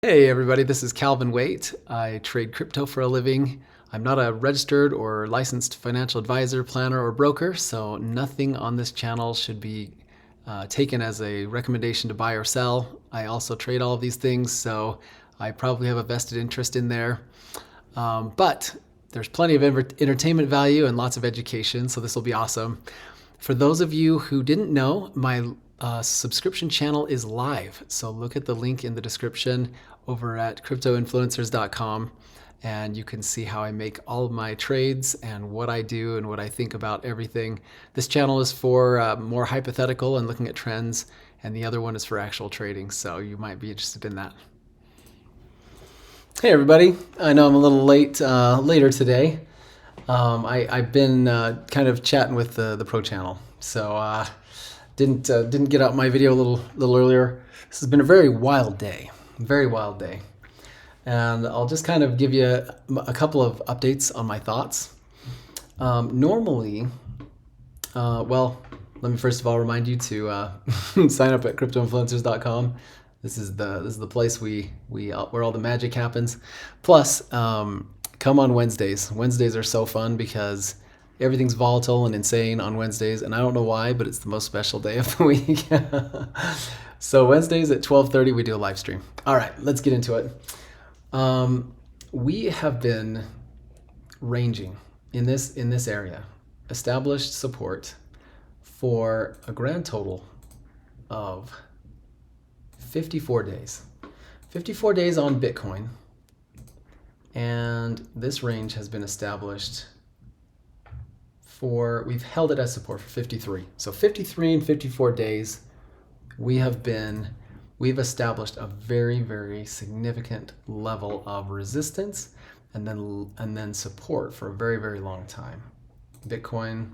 Hey everybody, this is Calvin Waite. I trade crypto for a living. I'm not a registered or licensed financial advisor, planner, or broker, so nothing on this channel should be taken as a recommendation to buy or sell. I also trade all of these things, so I probably have a vested interest in there. But there's plenty of entertainment value and lots of education, so this will be awesome. For those of you who didn't know, my subscription channel is live. So look at the link in the description over at cryptoinfluencers.com and you can see how I make all of my trades and what I do and what I think about everything. This channel is for more hypothetical and looking at trends, and the other one is for actual trading, so you might be interested in that. Hey everybody, I know I'm a little later today. I've been kind of chatting with the pro channel, so didn't get out my video a little earlier. This has been a very wild day, and I'll just kind of give you a couple of updates on my thoughts. Normally, well, let me first of all remind you to sign up at cryptoinfluencers.com. This is the place where all the magic happens. Plus, come on Wednesdays. Wednesdays are so fun because everything's volatile and insane on Wednesdays, and I don't know why, but it's the most special day of the week. So Wednesdays at 12:30 we do a live stream. All right, let's get into it. We have been ranging in this area, established support for a grand total of 54 days. 54 days on Bitcoin, and this range has been established we've held it as support for 53. So 53 and 54 days, we've established a very, very significant level of resistance and then support for a very, very long time. Bitcoin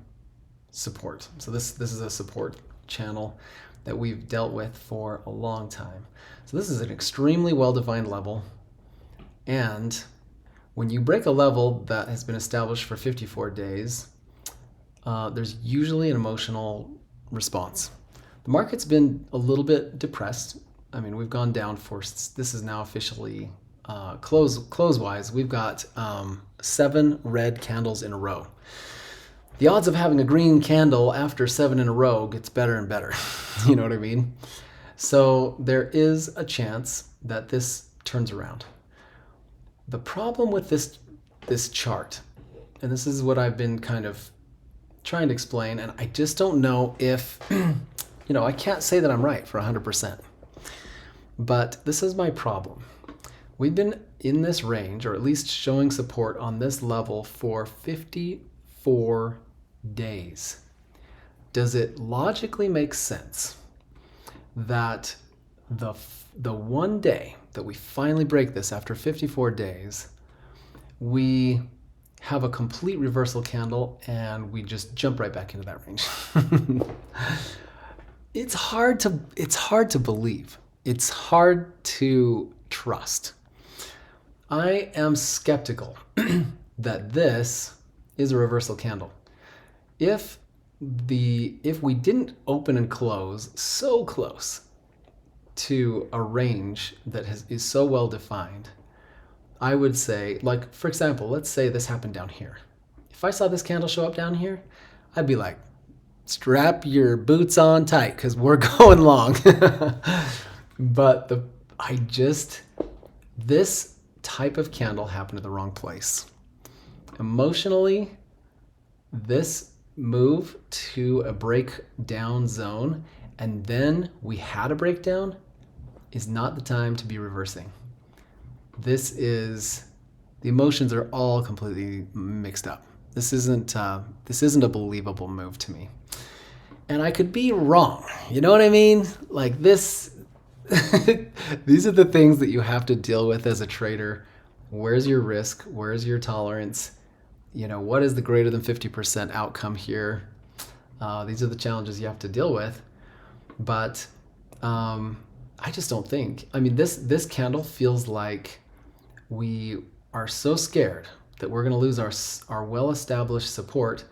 support. So this is a support channel that we've dealt with for a long time. So this is an extremely well-defined level, and when you break a level that has been established for 54 days, there's usually an emotional response. The market's been a little bit depressed. I mean, we've gone down this is now officially close-wise. We've got 7 red candles in a row. The odds of having a green candle after 7 in a row gets better and better. You know what I mean? So there is a chance that this turns around. The problem with this chart, and this is what I've been kind of trying to explain, and I just don't know if, I can't say that I'm right for 100%. But this is my problem. We've been in this range, or at least showing support on this level for 54 days. Does it logically make sense that the one day that we finally break this after 54 days, we have a complete reversal candle and we just jump right back into that range? It's hard to believe. It's hard to trust. I am skeptical that this is a reversal candle. If we didn't open and close so close to a range that is so well defined, I would say, like, for example, let's say this happened down here. If I saw this candle show up down here, I'd be like, strap your boots on tight because we're going long. But this type of candle happened at the wrong place. Emotionally, this move to a breakdown zone, and then we had a breakdown, is not the time to be reversing. The emotions are all completely mixed up. This isn't a believable move to me. And I could be wrong. You know what I mean? Like this, these are the things that you have to deal with as a trader. Where's your risk? Where's your tolerance? What is the greater than 50% outcome here? These are the challenges you have to deal with. But I just don't think. I mean, this candle feels like we are so scared that we're going to lose our well-established support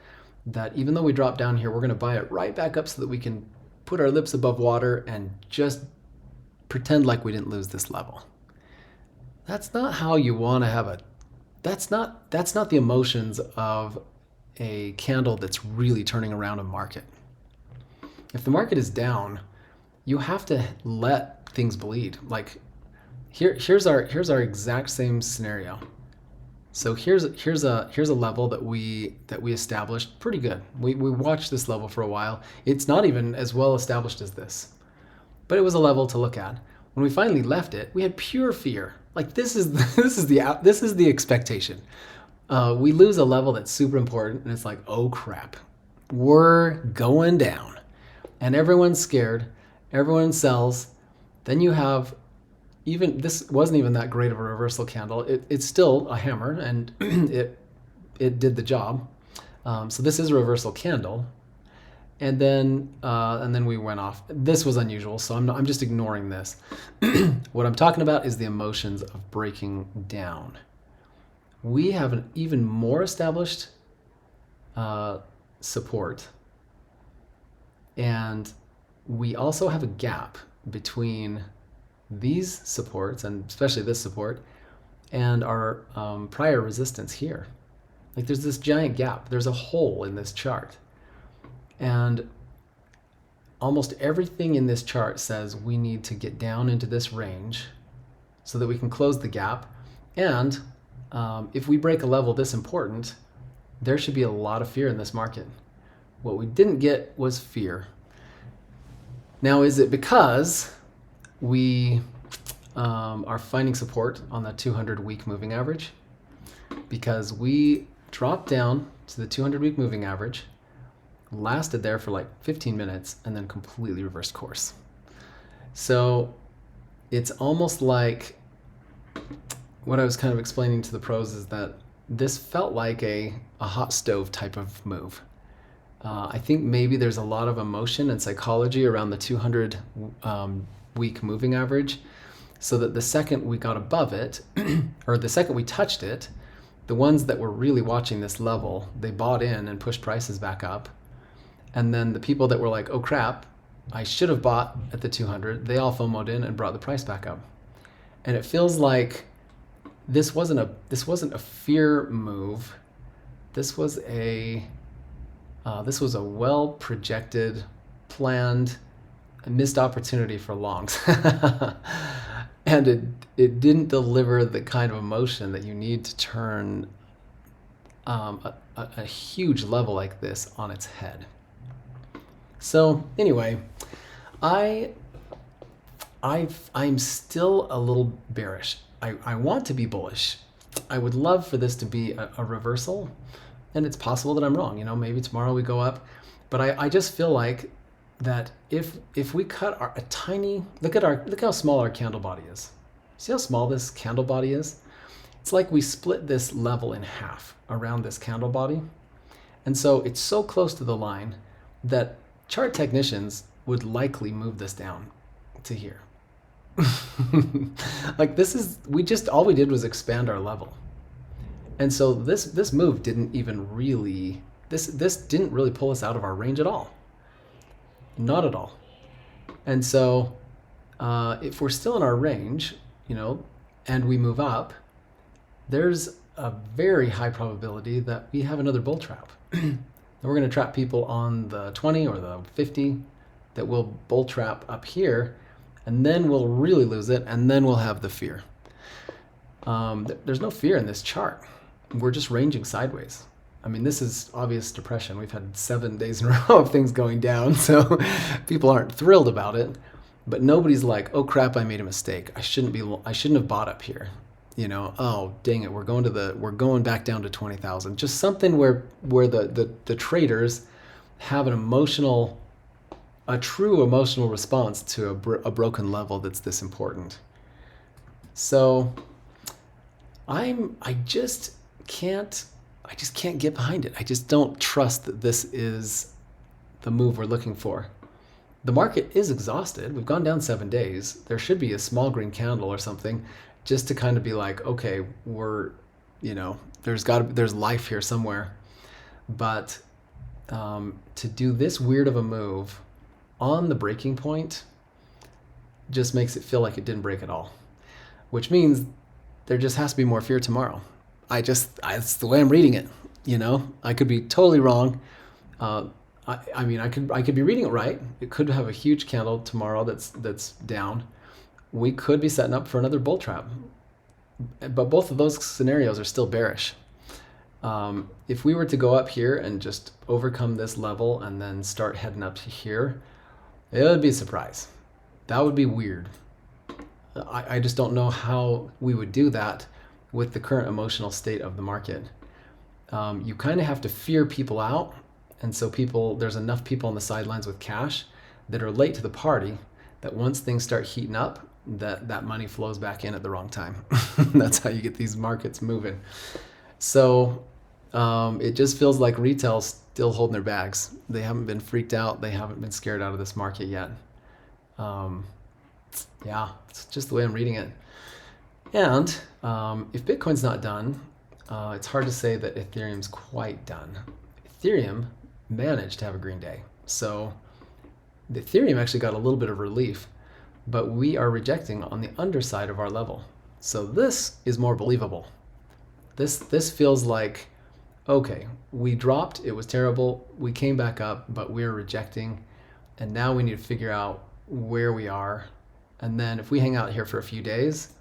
that even though we drop down here, we're going to buy it right back up so that we can put our lips above water and just pretend like we didn't lose this level. That's not how you want to have a, that's not the emotions of a candle that's really turning around a market. If the market is down, you have to let things bleed. Like here's our exact same scenario. So here's a level that we established pretty good. We watched this level for a while. It's not even as well established as this, but it was a level to look at. When we finally left it, we had pure fear. Like this is the expectation. We lose a level that's super important, and it's like, oh crap, we're going down, and everyone's scared. Everyone sells. Then you have, even this wasn't even that great of a reversal candle. It's still a hammer, and it did the job. So this is a reversal candle, and then we went off. This was unusual, so I'm just ignoring this. What I'm talking about is the emotions of breaking down. We have an even more established support, and we also have a gap between these supports, and especially this support, and our prior resistance here. Like there's this giant gap. There's a hole in this chart. And almost everything in this chart says we need to get down into this range so that we can close the gap. And if we break a level this important, there should be a lot of fear in this market. What we didn't get was fear. Now, is it because we are finding support on the 200-week moving average? Because we dropped down to the 200-week moving average, lasted there for like 15 minutes, and then completely reversed course. So it's almost like what I was kind of explaining to the pros is that this felt like a hot stove type of move. I think maybe there's a lot of emotion and psychology around the 200-week moving average, so that the second we got above it, or the second we touched it, the ones that were really watching this level, they bought in and pushed prices back up. And then the people that were like, oh crap, I should have bought at the 200, they all FOMO'd in and brought the price back up. And it feels like this wasn't a fear move. This was a well projected, planned, missed opportunity for longs. And it didn't deliver the kind of emotion that you need to turn a huge level like this on its head. So anyway, I'm still a little bearish. I want to be bullish. I would love for this to be a reversal, and it's possible that I'm wrong. Maybe tomorrow we go up, but I just feel like that if we cut a tiny, look how small our candle body is. See how small this candle body is? It's like we split this level in half around this candle body, and so it's so close to the line that chart technicians would likely move this down to here. Like all we did was expand our level. And so this move didn't even really, this didn't really pull us out of our range at all. Not at all. And so if we're still in our range, and we move up, there's a very high probability that we have another bull trap. We're going to trap people on the 20 or the 50 that will bull trap up here, and then we'll really lose it, and then we'll have the fear. There's no fear in this chart. We're just ranging sideways. I mean, this is obvious depression. We've had 7 days in a row of things going down, so people aren't thrilled about it. But nobody's like, oh crap, I made a mistake. I shouldn't have bought up here. Oh dang it, we're going back down to 20,000. Just something where the traders have a true emotional response to a broken level that's this important. So I just can't get behind it. I just don't trust that this is the move we're looking for. The market is exhausted. We've gone down 7 days. There should be a small green candle or something, just to kind of be like, okay, there's life here somewhere. But to do this weird of a move on the breaking point just makes it feel like it didn't break at all, which means there just has to be more fear tomorrow. It's the way I'm reading it. You know, I could be totally wrong. I mean, I could be reading it right. It could have a huge candle tomorrow that's down. We could be setting up for another bull trap. But both of those scenarios are still bearish. If we were to go up here and just overcome this level and then start heading up to here, it would be a surprise. That would be weird. I just don't know how we would do that with the current emotional state of the market. You kind of have to fear people out. And so there's enough people on the sidelines with cash that are late to the party that once things start heating up, that money flows back in at the wrong time. That's how you get these markets moving. So it just feels like retail's still holding their bags. They haven't been freaked out. They haven't been scared out of this market yet. Yeah, it's just the way I'm reading it. And if Bitcoin's not done, it's hard to say that Ethereum's quite done. Ethereum managed to have a green day. So the Ethereum actually got a little bit of relief, but we are rejecting on the underside of our level. So this is more believable. This feels like, okay, we dropped, it was terrible, we came back up, but we're rejecting, and now we need to figure out where we are. And then if we hang out here for a few days,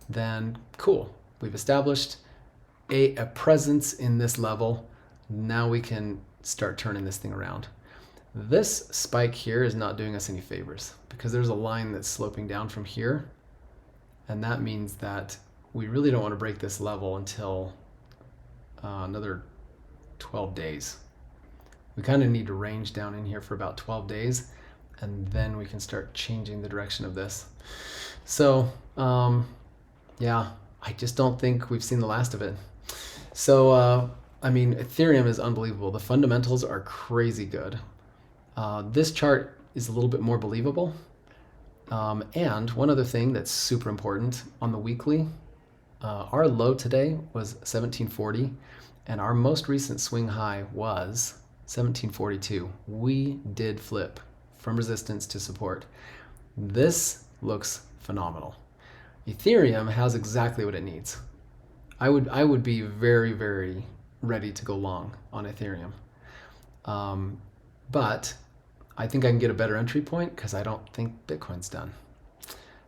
then cool, we've established a presence in this level. Now we can start turning this thing around. This spike here is not doing us any favors because there's a line that's sloping down from here, and that means that we really don't want to break this level until another 12 days. We kind of need to range down in here for about 12 days, and then we can start changing the direction of this. So yeah, I just don't think we've seen the last of it. So I mean, Ethereum is unbelievable. The fundamentals are crazy good. This chart is a little bit more believable. And one other thing that's super important on the weekly, our low today was 1740, and our most recent swing high was 1742. We did flip from resistance to support. This looks phenomenal. Ethereum has exactly what it needs. I would be very, very ready to go long on Ethereum. But I think I can get a better entry point because I don't think Bitcoin's done.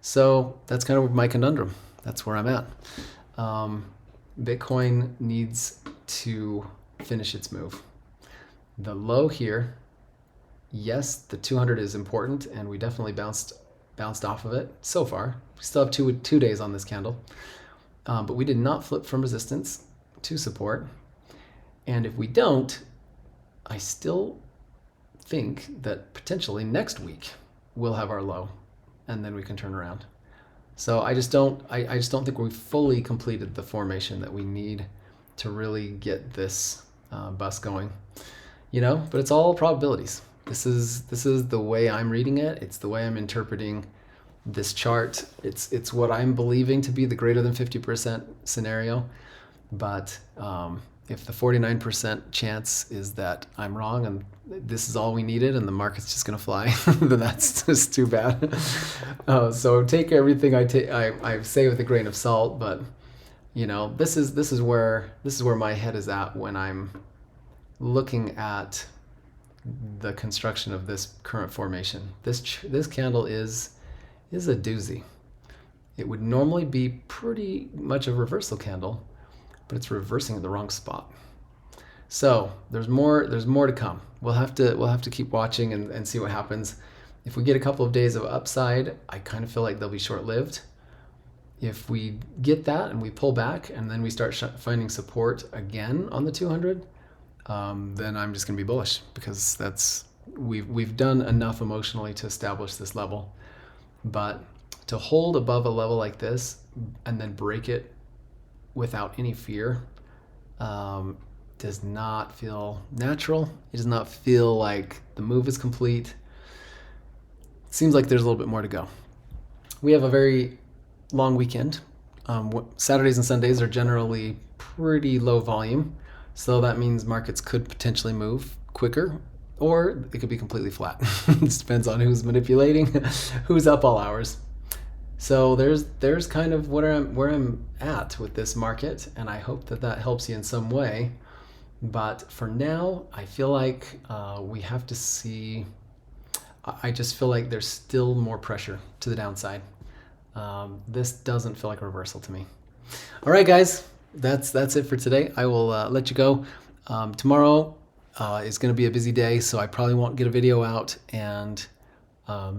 So that's kind of my conundrum. That's where I'm at. Bitcoin needs to finish its move. The low here, yes, the 200 is important, and we definitely bounced off of it so far. We still have two days on this candle, but we did not flip from resistance to support. And if we don't, I still think that potentially next week we'll have our low, and then we can turn around. So I just don't think we've fully completed the formation that we need to really get this bus going, you know. But it's all probabilities. This is the way I'm reading it. It's the way I'm interpreting this chart. It's what I'm believing to be the greater than 50% scenario. But if the 49% chance is that I'm wrong and this is all we needed and the market's just gonna fly, then that's just too bad. So take everything I say with a grain of salt. But you know, this is where my head is at when I'm looking at the construction of this current formation. This candle is a doozy. It would normally be pretty much a reversal candle, but it's reversing at the wrong spot. So there's more to come. We'll have to keep watching and see what happens. If we get a couple of days of upside, I kind of feel like they'll be short-lived. If we get that and we pull back and then we start finding support again on the 200, then I'm just gonna be bullish because we've done enough emotionally to establish this level. But to hold above a level like this and then break it without any fear does not feel natural. It does not feel like the move is complete. It seems like there's a little bit more to go. We have a very long weekend. Saturdays and Sundays are generally pretty low volume, so that means markets could potentially move quicker, or it could be completely flat. It depends on who's manipulating, who's up all hours. So there's kind of where I'm at with this market, and I hope that that helps you in some way. But for now, I feel like we have to see. I just feel like there's still more pressure to the downside. This doesn't feel like a reversal to me. All right, guys, that's it for today. I will let you go. Tomorrow is going to be a busy day, so I probably won't get a video out. And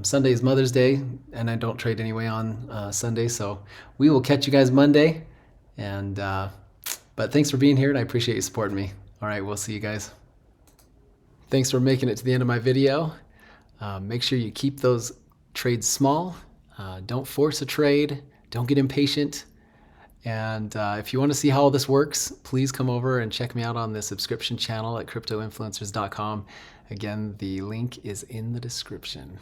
Sunday is Mother's Day, and I don't trade anyway on Sunday, so we will catch you guys Monday. And but thanks for being here, and I appreciate you supporting me. All right, we'll see you guys. Thanks for making it to the end of my video. Make sure you keep those trades small. Don't force a trade. Don't get impatient. And if you want to see how all this works, please come over and check me out on the subscription channel at cryptoinfluencers.com. Again, the link is in the description.